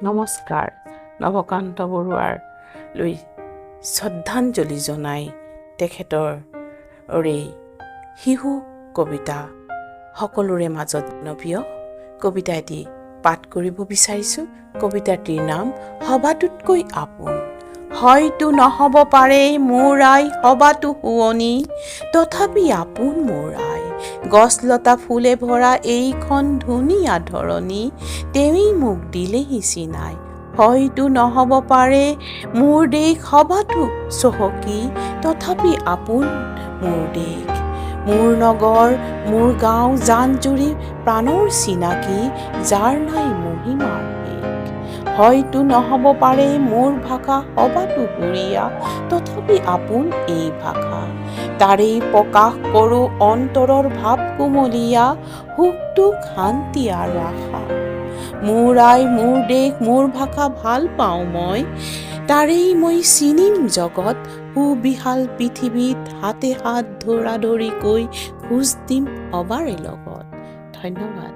নমস্কাৰ। নৱকান্ত বৰুৱাৰ লৈ শ্ৰদ্ধাঞ্জলি জনাই তেখেতৰ শিশু কবিতা সকলোৰে মাজত জনপ্ৰিয় কবিতা এটি পাঠ কৰিব বিচাৰিছোঁ। কবিতাটিৰ নাম সবাতোতকৈ আপোন। হয়তো নহ'ব পাৰে মোৰ আই সবাতো শুৱনি, তথাপি আপোন মোৰ আই। গছলতা ফুলে ভৰা এইখন ধুনীয়া ধৰণী, তেৱেঁই মোক দিলেহি চিনাই। হয়তো নহ'ব পাৰে মোৰ দেশ সবাতো চহকী, তথাপি আপোন মোৰ দেশ। মোৰ নগৰ মোৰ গাঁও জান-জুৰি প্ৰাণৰ চিনাকি, যাৰ নাই মহিমাৰ শেষ। হয়তো নহ'ব পাৰে মোৰ ভাষা সবাতো সুৰীয়া, তথাপি আপোন এই ভাষা। তাৰেই প্ৰকাশ কৰোঁ অন্তৰৰ ভাৱ কুমলীয়া, সুখ দুখ শান্তি আৰু আশা। মোৰ আই মোৰ দেশ মোৰ ভাষা ভাল পাওঁ মই, তাৰেই মই চিনিম জগত। সুবিশাল পৃথিৱীত হাতে হাত ধৰা ধৰিকৈ খোজ দিম সবাৰে লগত। ধন্যবাদ।